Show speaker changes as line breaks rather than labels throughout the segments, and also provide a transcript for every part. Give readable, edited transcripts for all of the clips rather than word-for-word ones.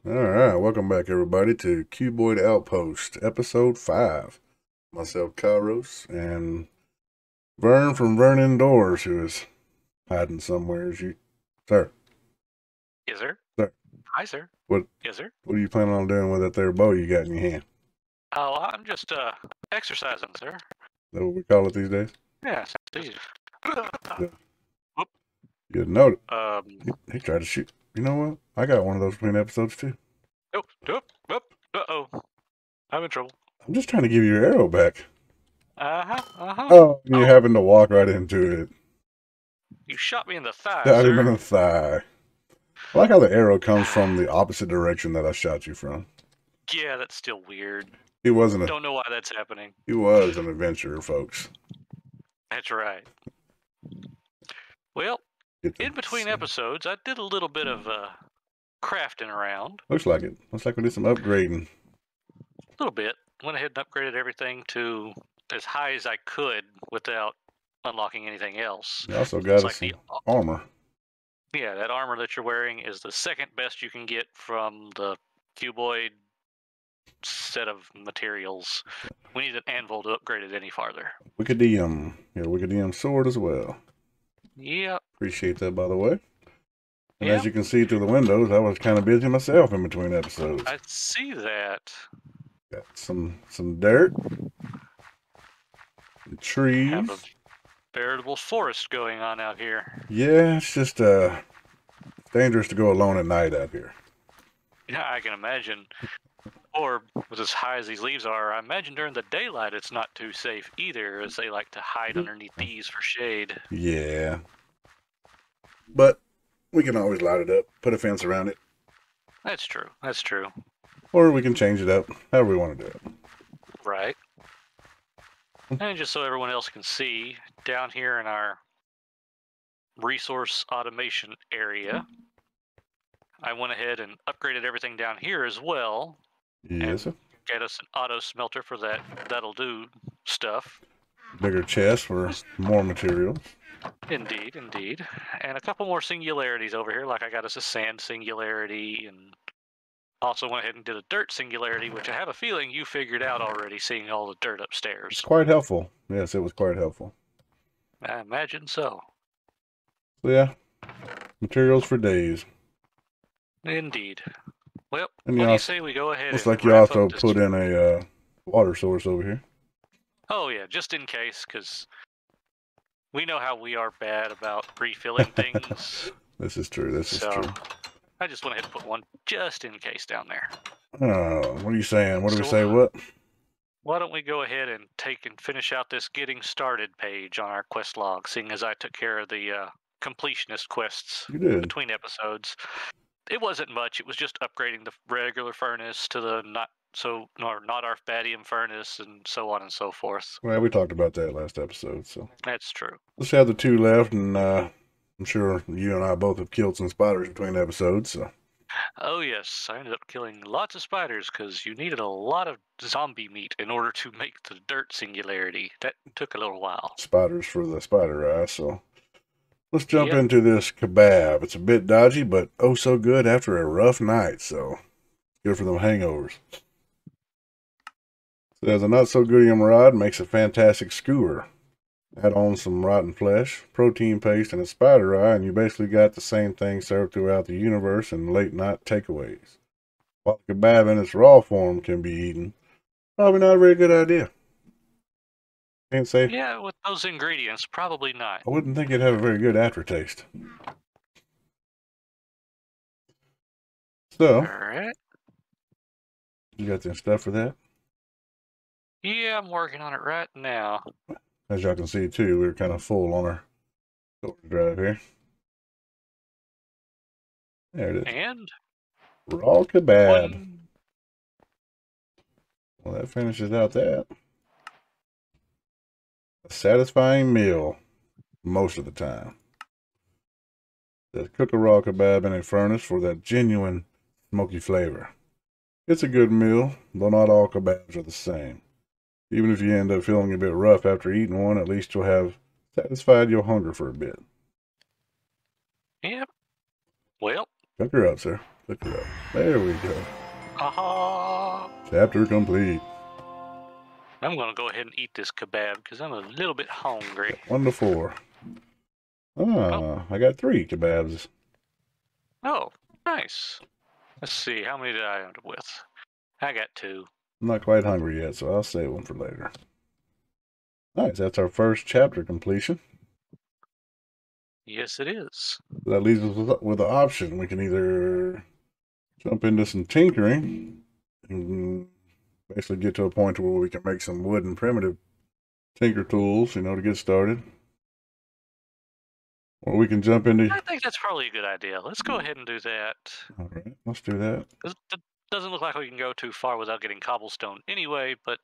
All right, welcome back, everybody, to Cuboid Outpost, Episode 5. Myself, Kairos, and Vern from Vern Indoors, who is hiding somewhere. Sir,
Yes, sir.
sir,
Hi, sir.
what,
Yes, sir.
what are you planning on doing with that there bow you got in your hand?
Oh, I'm just exercising, sir.
Is that what we call it these days?
Yes, please.
Yeah. You know,
Um.
he tried to shoot. You know what? I got one of those between episodes, too.
Nope. Nope. Nope. Uh-oh. I'm in trouble.
I'm just trying to give you your arrow back.
Uh-huh.
Oh, you
Oh,
happen to walk right into it.
you shot me in the thigh,
Shot him in
sir.
the thigh. I like how the arrow comes from the opposite direction that I shot you from.
Yeah, that's still weird.
He wasn't a
Don't know why that's happening.
He was an adventurer, folks.
That's right. Well, in between episodes, I did a little bit of crafting around.
Looks like it. Looks like we did some upgrading.
A little bit. Went ahead and upgraded everything to as high as I could without unlocking anything else.
You also got us
Like
some armor.
Yeah, that armor that you're wearing is the second best you can get from the Cuboid set of materials. We need an anvil to upgrade it any farther.
Wickedium. Yeah, Wickedium sword as well.
Yep.
Appreciate that, by the way. And
Yep.
as you can see through the windows, I was kind of busy myself in between episodes.
I see that.
Got some dirt. Trees.
Have a veritable forest going on out here.
Yeah, it's just dangerous to go alone at night out here.
Yeah, I can imagine. Or with as high as these leaves are, I imagine during the daylight it's not too safe either, as they like to hide underneath these for shade.
Yeah. But we can always light it up, put a fence around it.
That's true. That's true.
Or we can change it up, however we want to do it.
Right. And just so everyone else can see, down here in our resource automation area, I went ahead and upgraded everything down here as well.
Yes, sir.
Get us an auto smelter for that'll do stuff.
Bigger chest for more materials.
Indeed. And a couple more singularities over here, like I got us a sand singularity, and also went ahead and did a dirt singularity, which I have a feeling you figured out already, seeing all the dirt upstairs.
It's quite helpful. Yes, it was quite helpful.
I imagine so.
So yeah, materials for days.
Indeed. Well,
And
what do you say we go ahead
looks
and
like you
wrap
also
up this...
put in a water source over here.
Oh yeah, just in case, because we know how we are bad about refilling things.
This is true. This is true.
I just went ahead and put one just in case down there.
What are you saying? What do we say? What?
Why don't we go ahead and finish out this getting started page on our quest log, seeing as I took care of the completionist quests between episodes. It wasn't much. It was just upgrading the regular furnace to the not Arfbadium furnace, and so on and so forth.
Well, we talked about that last episode, so
that's true.
Let's have the 2 left, and I'm sure you and I both have killed some spiders between episodes. So.
Oh yes, I ended up killing lots of spiders because you needed a lot of zombie meat in order to make the dirt singularity. That took a little while.
Spiders for the spider eye, so let's jump into this kebab. It's a bit dodgy, but oh so good after a rough night, so good for them hangovers. So there's a not so goodium rod, makes a fantastic skewer. Add on some rotten flesh, protein paste, and a spider eye, and you basically got the same thing served throughout the universe in late night takeaways. While the kebab in its raw form can be eaten, probably not a very good idea. Can't say.
Yeah, with those ingredients, probably not.
I wouldn't think it'd have a very good aftertaste. So,
alright.
You got the stuff for that?
Yeah, I'm working on it right now.
As y'all can see, too, we're kind of full on our storage drive here. There it is.
And?
Raw kebab. Well, that finishes out that. A satisfying meal, most of the time. Let's cook a raw kebab in a furnace for that genuine smoky flavor. It's a good meal, though not all kebabs are the same. Even if you end up feeling a bit rough after eating one, at least you'll have satisfied your hunger for a bit.
Yep. Well.
Cook her up, sir. Look it up. There we go.
Aha!
Chapter complete.
I'm going to go ahead and eat this kebab because I'm a little bit hungry.
1 to 4. I got 3 kebabs.
Oh, nice. Let's see, how many did I end up with? I got 2.
I'm not quite hungry yet, so I'll save them for later. Nice, that's our first chapter completion.
Yes, it is.
That leaves us with an option. We can either jump into some tinkering and basically get to a point where we can make some wooden primitive tinker tools, to get started. Or we can jump into...
I think that's probably a good idea. Let's go ahead and do that.
All right, let's do that.
It doesn't look like we can go too far without getting cobblestone anyway, but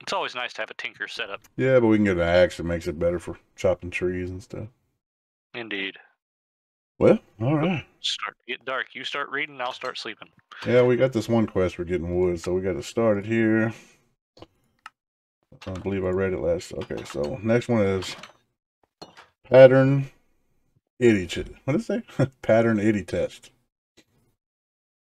it's always nice to have a tinker set up.
Yeah, but we can get an axe that makes it better for chopping trees and stuff.
Indeed.
Well, all right.
Start to get dark. You start reading, and I'll start sleeping.
Yeah, we got this one quest for getting wood, so we got to start it here. I believe I read it last. Okay, so next one is pattern itty. What is it? Pattern itty test.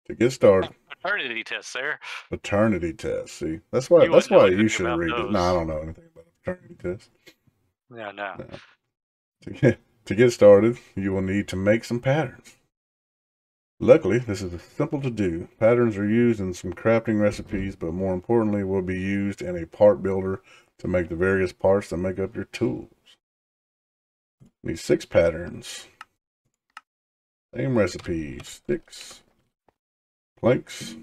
To get started.
Paternity test there.
Paternity test. See, that's why you should read it. No, I don't know anything about a paternity test.
Yeah, no.
To get started, you will need to make some patterns. Luckily, this is simple to do. Patterns are used in some crafting recipes, but more importantly, will be used in a part builder to make the various parts that make up your tools. You need 6 patterns. Same recipe. Sticks. Planks.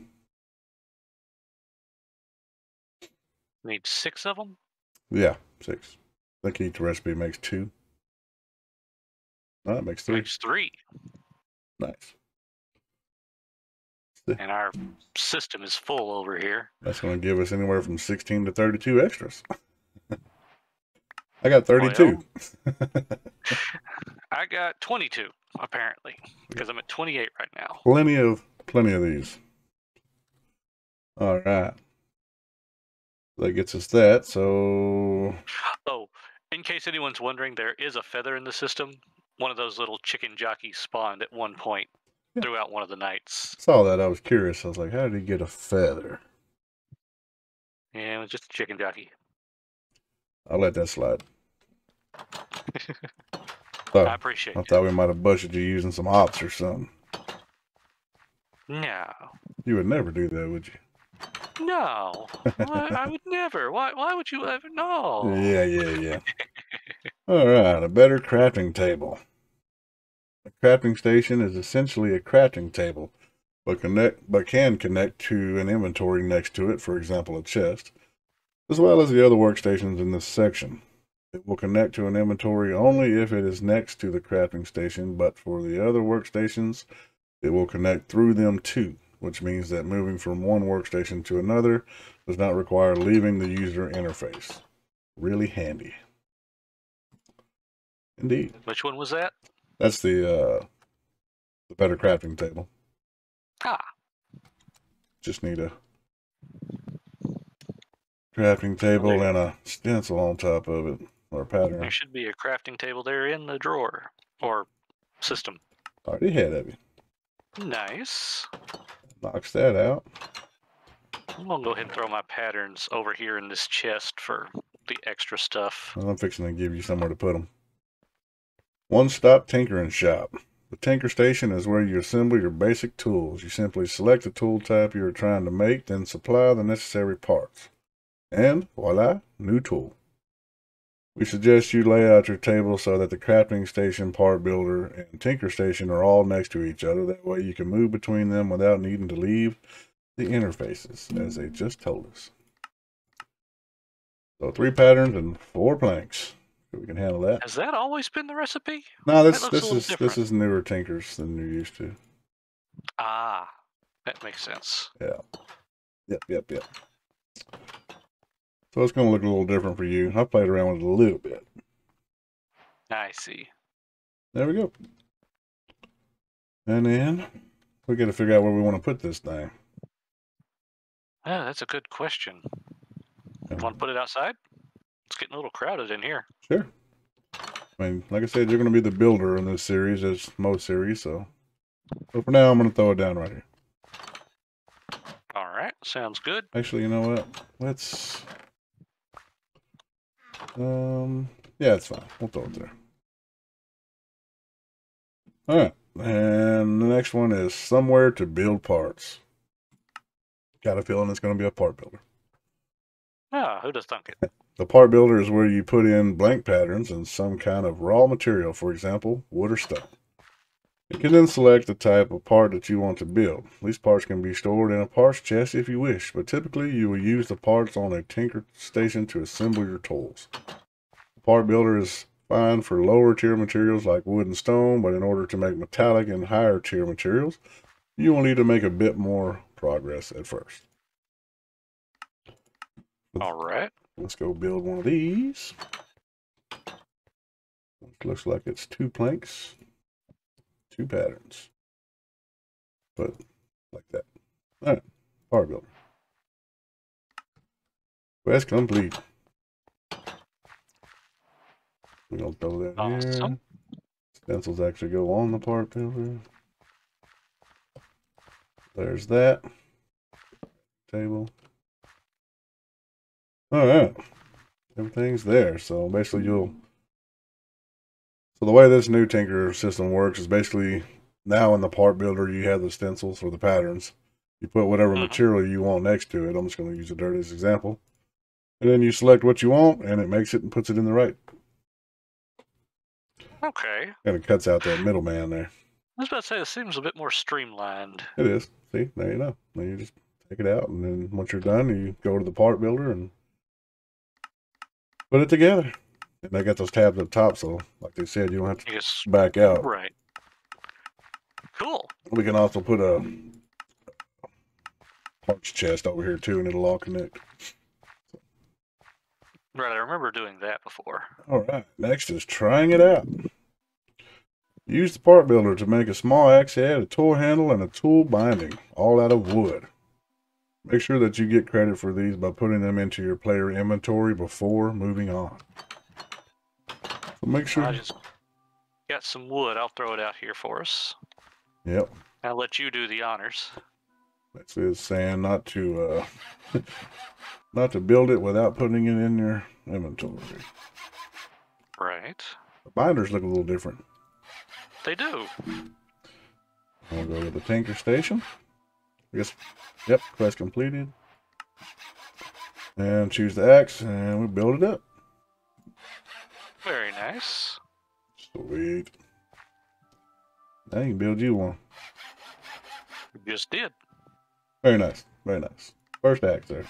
Need 6 of them?
Yeah, 6. I think each recipe makes 2. No, it makes 3.
Makes 3.
Nice.
And our system is full over here.
That's going to give us anywhere from 16 to 32 extras. I got 32.
Well, I got 22, apparently, because I'm at 28 right now.
Plenty of these. All right. That gets us that, so...
Oh, in case anyone's wondering, there is a feather in the system. One of those little chicken jockeys spawned at one point throughout one of the nights.
Saw that. I was curious. I was like, how did he get a feather?
Yeah, it was just a chicken jockey.
I'll let that slide.
I appreciate it.
I thought we might have busted you using some hops or something.
No.
You would never do that, would you?
No. I would never. Why would you ever? No.
Yeah. All right, a better crafting table. A crafting station is essentially a crafting table, but can connect to an inventory next to it, for example, a chest, as well as the other workstations in this section. It will connect to an inventory only if it is next to the crafting station, but for the other workstations, it will connect through them too, which means that moving from one workstation to another does not require leaving the user interface. Really handy. Indeed.
Which one was that?
That's the better crafting table.
Ah.
Just need a crafting table and a stencil on top of it, or a pattern.
There should be a crafting table there in the drawer, or system.
Already had of you.
Nice.
Knocks that out.
I'm gonna go ahead and throw my patterns over here in this chest for the extra stuff.
I'm fixing to give you somewhere to put them. One-stop tinkering shop. The tinker station is where you assemble your basic tools. You simply select the tool type you are trying to make, then supply the necessary parts. And voila, new tool. We suggest you lay out your table so that the crafting station, part builder, and tinker station are all next to each other. That way you can move between them without needing to leave the interfaces, as they just told us. So 3 patterns and 4 planks. We can handle that.
Has that always been the recipe?
No, this is newer tinkers than you're used to.
Ah, that makes sense.
Yeah. Yep. So it's going to look a little different for you. I played around with it a little bit.
I see.
There we go. And then we got to figure out where we want to put this thing.
Yeah, that's a good question. Want to put it outside? It's getting a little crowded in here.
Sure. I mean, like I said, you're going to be the builder in this series, as most series, so for now, I'm going to throw it down right here.
Sounds good.
Actually, you know what? Let's yeah, it's fine. We'll throw it there. All right, and the next one is somewhere to build parts. Got a feeling it's going to be a part builder.
Ah, who'd have thunk it?
The part builder is where you put in blank patterns and some kind of raw material, for example, wood or stone. You can then select the type of part that you want to build. These parts can be stored in a parts chest if you wish, but typically you will use the parts on a tinker station to assemble your tools. The part builder is fine for lower tier materials like wood and stone, but in order to make metallic and higher tier materials, you will need to make a bit more progress at first.
All right.
Let's go build one of these. It looks like it's 2 planks, 2 patterns, but like that. All right, part builder. Quest complete. We're gonna throw that
Awesome.
here. Stencils actually go on the part builder. There's that. Table. Alright. Everything's there. So basically so the way this new Tinker system works is basically now in the part builder you have the stencils or the patterns. You put whatever material you want next to it. I'm just going to use a dirt as an example. And then you select what you want and it makes it and puts it in the right.
Okay.
And it cuts out that middleman there.
I was about to say, it seems a bit more streamlined.
It is. See, there you know. Then you just take it out, and then once you're done, you go to the part builder and put it together. And they got those tabs at the top, so like they said, you don't have to back out.
Right. Cool.
We can also put a parts chest over here too, and it'll all connect.
Right, I remember doing that before.
All right, next is trying it out. Use the part builder to make a small axe head, a tool handle, and a tool binding, all out of wood. Make sure that you get credit for these by putting them into your player inventory before moving on. So make sure.
I just got some wood. I'll throw it out here for us.
Yep.
I'll let you do the honors.
This is saying not to not to build it without putting it in your inventory.
Right.
The binders look a little different.
They do.
I'll go to the Tinker Station. I guess, yep, quest completed. And choose the axe, and we build it up.
Very nice.
Sweet. Now you can build you one.
You just did.
Very nice, very nice. First axe there.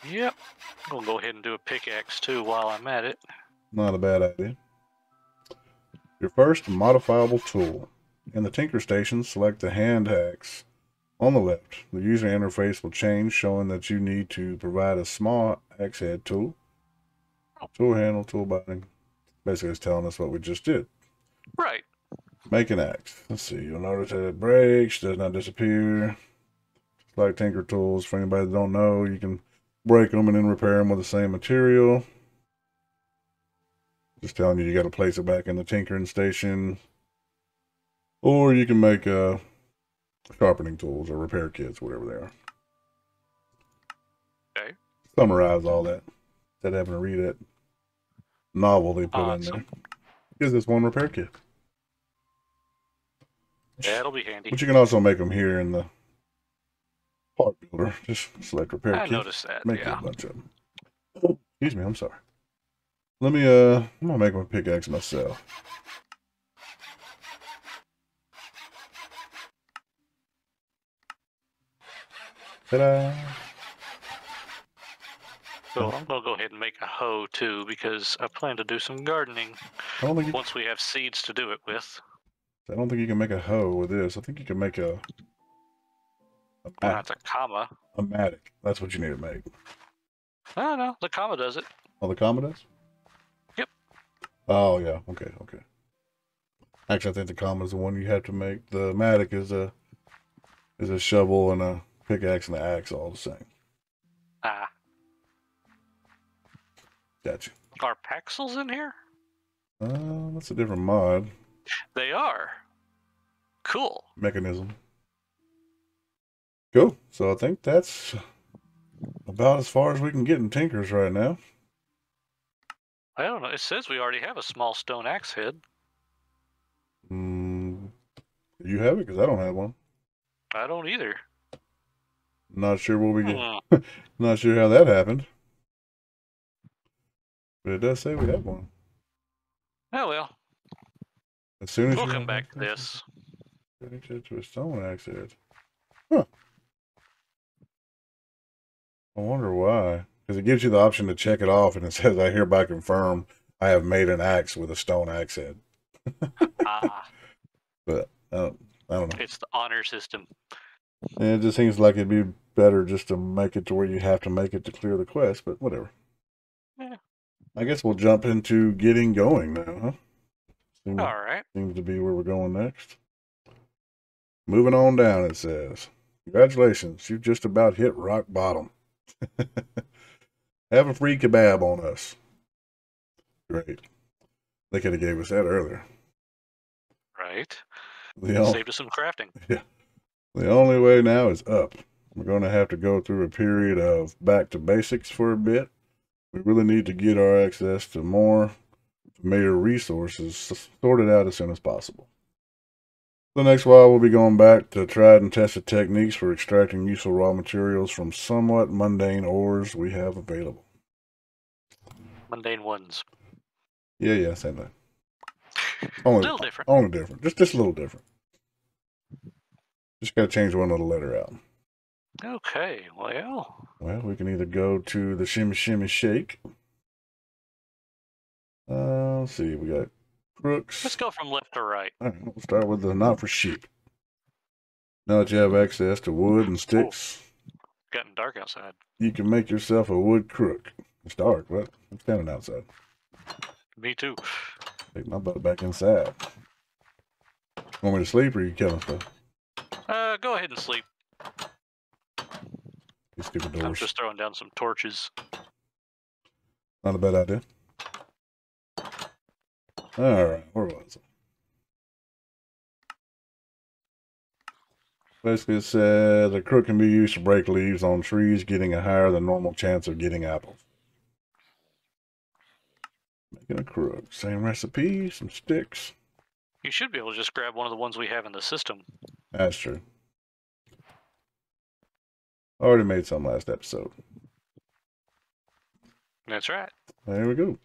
Yep. I'm going to go ahead and do a pickaxe too while I'm at it.
Not a bad idea. Your first modifiable tool. In the Tinker Station, select the hand axe on the left. The user interface will change, showing that you need to provide a small axe head tool. Tool handle, tool binding. Basically, it's telling us what we just did.
Right.
Make an axe. Let's see. You'll notice that it breaks, does not disappear. It's like Tinker tools. For anybody that don't know, you can break them and then repair them with the same material. Just telling you got to place it back in the tinkering station. Or you can make sharpening tools or repair kits, whatever they are.
Okay.
Summarize all that. Instead of having to read that novel they put in there. Here's this one repair kit.
That'll be handy.
But you can also make them here in the part builder. Just select repair kit.
I noticed that,
Make
yeah.
a bunch of them. Oh, excuse me, I'm sorry. Let me, I'm gonna make one pickaxe myself. Ta-da!
So I'm gonna go ahead and make a hoe too, because I plan to do some gardening once we have seeds to do it with.
I don't think you can make a hoe with this. I think you can make a
that's a comma.
A mattock. That's what you need to make.
I don't know. The comma does it.
Oh, the comma does?
Yep.
Oh, yeah. Okay, okay. Actually, I think the comma is the one you have to make. The mattock is a shovel and a pickaxe and an axe all the same.
Ah.
Gotcha.
Are Paxels in here?
That's a different mod.
They are. Cool.
Mechanism. Cool. So I think that's about as far as we can get in Tinkers right now.
I don't know. It says we already have a small stone axe head.
You have it? Because I don't have one.
I don't either.
Not sure what we get. Not sure how that happened. But it does say we have one.
Oh well.
As soon as
we'll
you
come back to this.
To a stone axe head. Huh. I wonder why. Because it gives you the option to check it off, and it says, I hereby confirm I have made an axe with a stone axe head. But I don't know.
It's the honor system.
And it just seems like it'd be better just to make it to where you have to make it to clear the quest, but whatever.
Yeah.
I guess we'll jump into getting going now, huh?
All right.
Seems to be where we're going next. Moving on down, it says. Congratulations, you've just about hit rock bottom. Have a free kebab on us. Great. They could have gave us that earlier.
Right. Saved us some crafting.
Yeah. The only way now is up. We're going to have to go through a period of back to basics for a bit. We really need to get our access to more familiar resources sorted out as soon as possible. The next while, we'll be going back to tried and tested techniques for extracting useful raw materials from somewhat mundane ores we have available.
Mundane ones.
Yeah, same thing.
A little different.
Only different. Just a little different. Just got to change one little letter out.
Okay, well.
Well, we can either go to the Shimmy Shimmy Shake. Let's see, we got crooks.
Let's go from left to right.
All right, we'll start with the not for sheep. Now that you have access to wood and sticks,
getting dark outside.
You can make yourself a wood crook. It's dark, but it's standing outside.
Me too.
Take my butt back inside. Want me to sleep or are you killing stuff?
Go ahead and sleep.
You stupid doors.
I'm just throwing down some torches.
Not a bad idea. Alright, where was it? Basically, it said a crook can be used to break leaves on trees, getting a higher than normal chance of getting apples. Making a crook. Same recipe, some sticks.
You should be able to just grab one of the ones we have in the system.
That's true. Already made some last episode.
That's right.
There we go.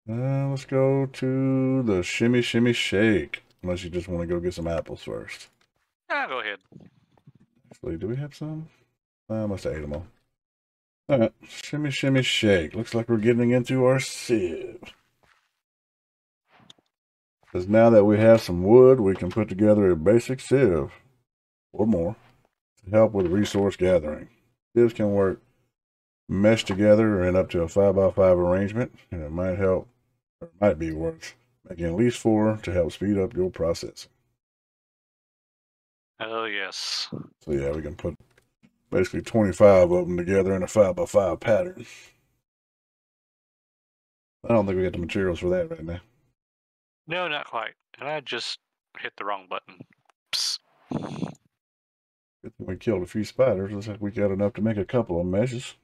Let's go to the Shimmy Shimmy Shake. Unless you just want to go get some apples first.
Go ahead.
Actually, do we have some? I must have ate them all. Alright, Shimmy Shimmy Shake. Looks like we're getting into our sieve. Because now that we have some wood, we can put together a basic sieve. Or more. To help with resource gathering. Sieves can work mesh together in up to a 5x5 arrangement. And it might help, or it might be worth making at least 4 to help speed up your processing.
Oh, yes.
So yeah, we can put basically 25 of them together in a 5x5 pattern. I don't think we got the materials for that right now.
No, not quite. And I just hit the wrong button. Psst.
We killed a few spiders. Looks like we got enough to make a couple of meshes.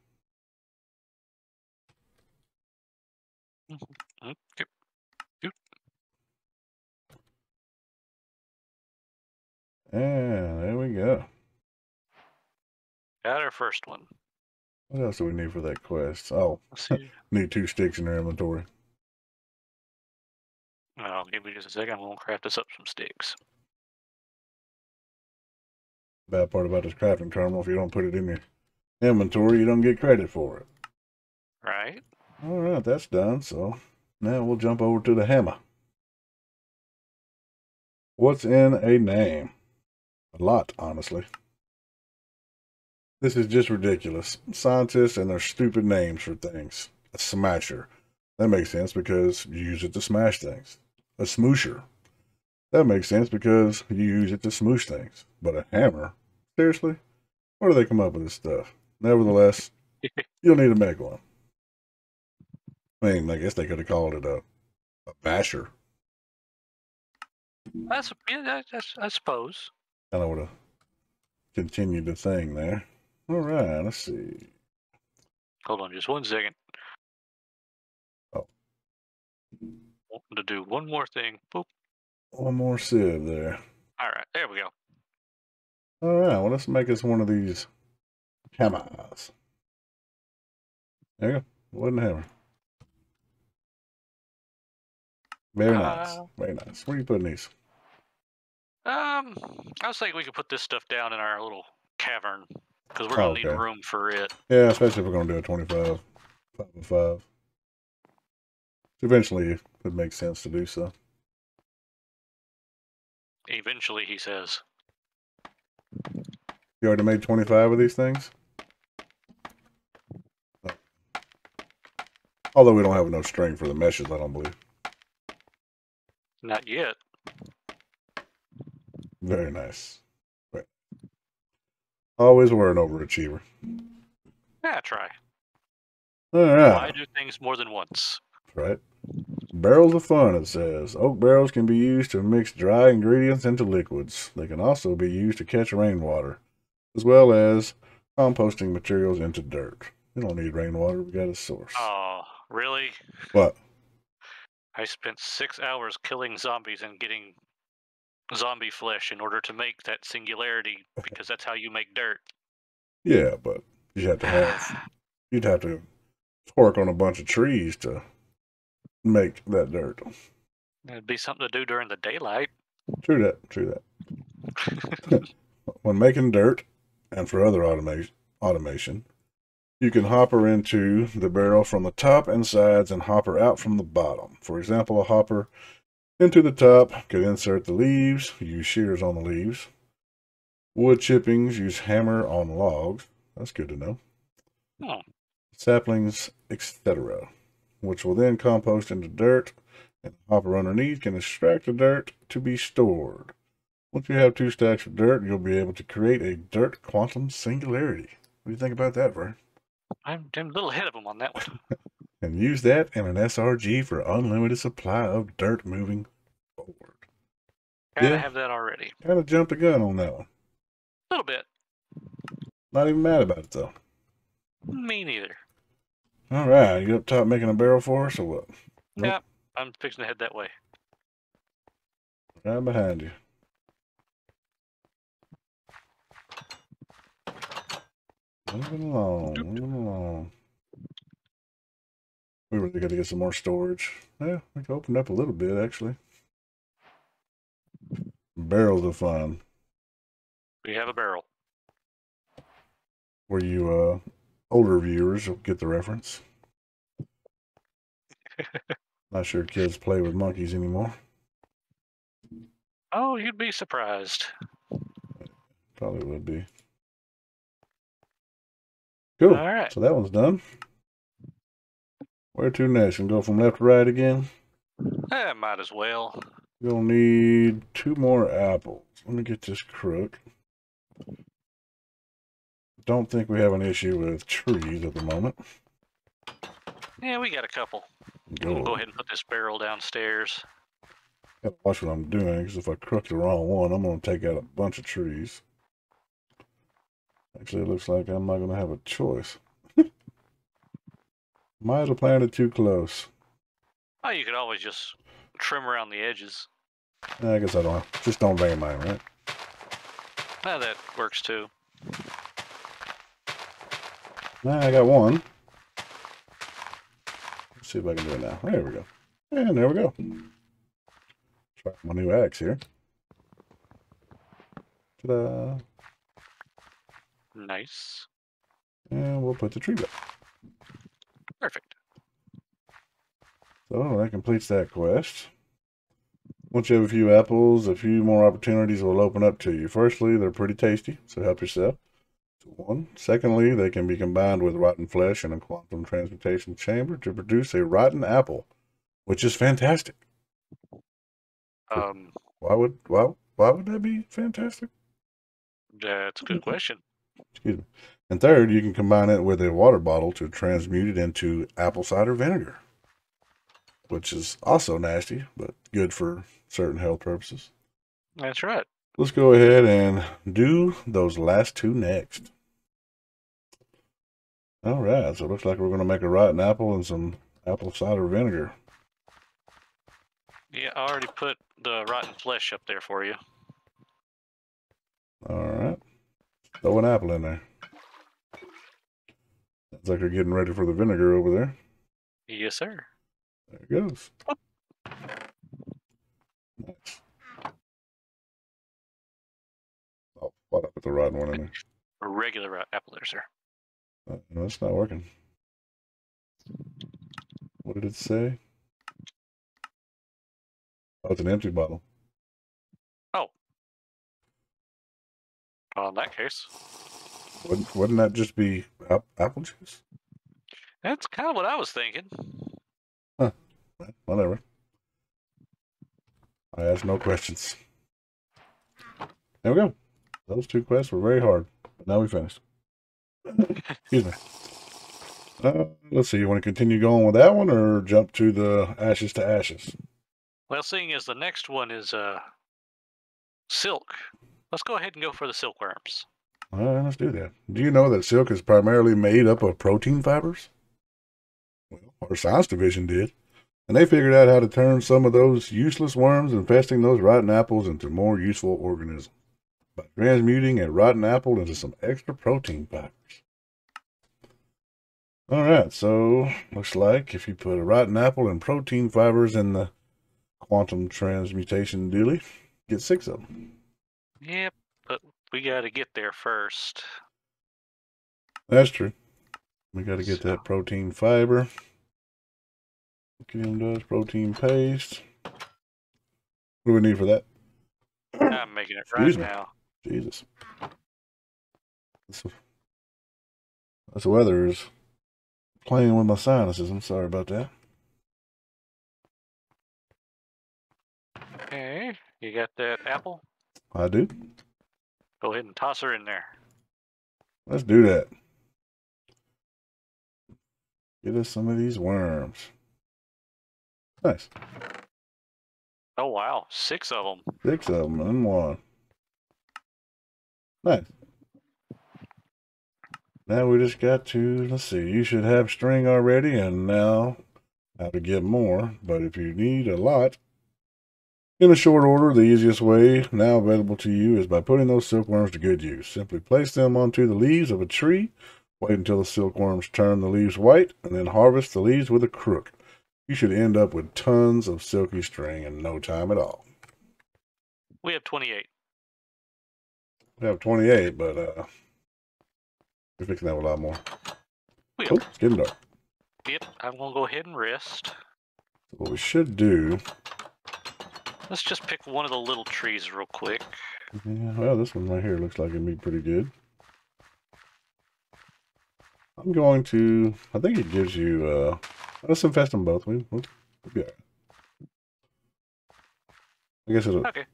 And there we go.
Got our first one.
What else do we need for that quest? Oh, need 2 sticks in our inventory.
Oh, give me just a second. We'll craft us up some sticks.
Bad part about this crafting terminal, if you don't put it in your inventory, you don't get credit for it.
Right.
All right, that's done. So now we'll jump over to the hammer. What's in a name? A lot, honestly. This is just ridiculous. Scientists and their stupid names for things. A smasher. That makes sense because you use it to smash things. A smoosher. That makes sense because you use it to smoosh things. But a hammer? Seriously? Where do they come up with this stuff? Nevertheless, you'll need to make one. I mean, I guess they could have called it a basher.
I suppose.
Kind of would have continue the thing there. All right, let's see.
Hold on just 1 second.
Oh.
Wanting to do one more thing. Boop.
One more sieve there.
All right, there we go.
All right, well, let's make us one of these hammers. There you go. Wooden hammer. Very nice. Very nice. Where are you putting these?
I was thinking we could put this stuff down in our little cavern because we're gonna need room for it.
Yeah, especially if we're gonna do a 25, 5 5. Eventually, it makes sense to do so.
Eventually, he says.
You already made 25 of these things? No. Although we don't have enough string for the meshes, I don't believe.
Not yet.
Very nice. Right. Always were an overachiever.
Yeah, try.
All right.
Why do things more than once?
Right. Barrels of fun, it says. Oak barrels can be used to mix dry ingredients into liquids. They can also be used to catch rainwater, as well as composting materials into dirt. We don't need rainwater. We got a source.
Oh, really?
What?
I spent 6 hours killing zombies and getting zombie flesh in order to make that singularity, because that's how you make dirt.
Yeah, but you'd have to work on a bunch of trees to make that dirt.
It'd be something to do during the daylight.
True that. When making dirt, and for other automation, you can hopper into the barrel from the top and sides and hopper out from the bottom. For example, a hopper into the top could insert the leaves, use shears on the leaves. Wood chippings, use hammer on logs. That's good to know.
Oh.
Saplings, etc., which will then compost into dirt, and the hopper underneath can extract the dirt to be stored. Once you have 2 stacks of dirt, you'll be able to create a dirt quantum singularity. What do you think about that, Vern?
I'm a little ahead of him on that one.
And use that in an SRG for unlimited supply of dirt moving forward.
Kinda have that already.
Kind of jumped the gun on that one.
A little bit.
Not even mad about it, though.
Me neither.
All right, you up top making a barrel for us, or what?
Nope. Yeah, I'm fixing to head that way.
Right behind you. Moving along. We really got to get some more storage. Yeah, we can open up a little bit, actually. Barrels of fun.
We have a barrel.
Where you older viewers will get the reference. Not sure kids play with monkeys anymore.
Oh, you'd be surprised.
Probably would be. Cool.
All right.
So that one's done. Where to next? And go from left to right again?
Might as well.
You'll need 2 more apples. Let me get this crook. Don't think we have an issue with trees at the moment.
Yeah, we got a couple. We'll go ahead and put this barrel downstairs.
Gotta watch what I'm doing, because if I crook the wrong one, I'm going to take out a bunch of trees. Actually, it looks like I'm not going to have a choice. Might have planted too close.
Oh, you could always just trim around the edges.
I guess I don't. Just don't vein mine, right?
Nah, that works too.
Nah, I got one. Let's see if I can do it now. There we go. And there we go. Try my new axe here. Ta-da.
Nice.
And we'll put the tree back.
Perfect.
So that completes that quest. Once you have a few apples, a few more opportunities will open up to you. Firstly, they're pretty tasty, so help yourself. One. Secondly, they can be combined with rotten flesh in a quantum transmutation chamber to produce a rotten apple, which is fantastic. Why would that be fantastic?
That's a good question.
Excuse me. And third, you can combine it with a water bottle to transmute it into apple cider vinegar, which is also nasty, but good for certain health purposes.
That's right.
Let's go ahead and do those last two next. All right, so it looks like we're going to make a rotten apple and some apple cider vinegar.
Yeah, I already put the rotten flesh up there for you.
All right. Throw an apple in there. Sounds like they're getting ready for the vinegar over there.
Yes, sir.
There it goes. Nice. Oh, why did I put the rotten one in there?
A regular apple there, sir.
No, it's not working. What did it say? Oh, it's an empty bottle.
Oh. Well, in that case.
Wouldn't that just be apple juice?
That's kind of what I was thinking.
Huh. Whatever. I ask no questions. There we go. Those two quests were very hard, but now we finished. Excuse me. Let's see. You want to continue going with that one or jump to the ashes to ashes?
Well, seeing as the next one is silk, let's go ahead and go for the silkworms.
All right, let's do that. Do you know that silk is primarily made up of protein fibers? Well, our science division did. And they figured out how to turn some of those useless worms infesting those rotten apples into more useful organisms by transmuting a rotten apple into some extra protein fibers. All right, so looks like if you put a rotten apple and protein fibers in the quantum transmutation dealy, get 6 of them.
Yep, but we got to get there first.
That's true. We got to get that protein fiber. Kim does protein paste. What do we need for that?
I'm making it right now.
Jesus. This weather is playing with my sinuses. I'm sorry about that.
Okay, you got that apple?
I do.
Go ahead and toss her in there.
Let's do that. Get us some of these worms. Nice.
Oh, wow. 6 of them.
6 of them in one. Nice. Now we just got to, let's see, you should have string already, and now how to get more. But if you need a lot, in a short order, the easiest way now available to you is by putting those silkworms to good use. Simply place them onto the leaves of a tree, wait until the silkworms turn the leaves white, and then harvest the leaves with a crook. You should end up with tons of silky string in no time at all.
We have 28.
We have 28, but we're fixing that with a lot more. Oh, it's getting dark.
Yep, I'm going to go ahead and rest.
So what we should do...
Let's just pick one of the little trees real quick.
Yeah, well, this one right here looks like it'd be pretty good. I'm going to... I think it gives you... let's infest them both. We'll be all right. I guess it'll... Okay.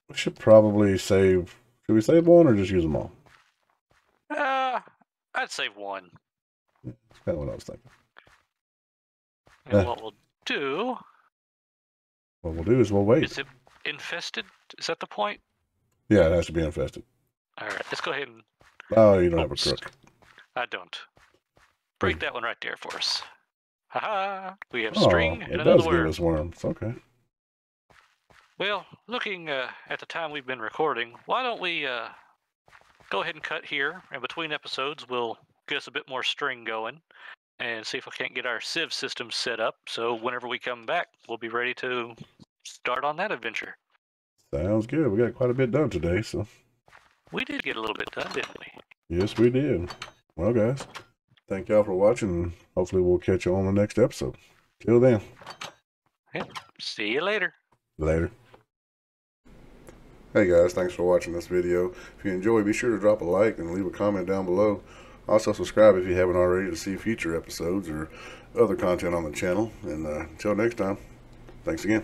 We should probably save... Should we save one or just use them all?
I'd save one.
Yeah, that's kind of what I was thinking.
And what we'll do...
What we'll do is we'll wait.
Is it infested? Is that the point?
Yeah, it has to be infested.
All right, let's go ahead and...
Oh, you don't have a crook.
I don't. Break that one right there for us. Haha! We have string and another worm.
It does give us worms. Okay.
Well, looking at the time we've been recording, why don't we go ahead and cut here, and between episodes we'll get us a bit more string going and see if we can't get our sieve system set up, so whenever we come back, we'll be ready to start on that adventure.
Sounds good. We got quite a bit done today, so...
We did get a little bit done, didn't we?
Yes, we did. Well, guys, thank y'all for watching, and hopefully we'll catch you on the next episode. Till then.
Yep. See you later.
Later. Hey guys, thanks for watching this video. If you enjoyed, be sure to drop a like and leave a comment down below. Also subscribe if you haven't already to see future episodes or other content on the channel. And until next time, thanks again.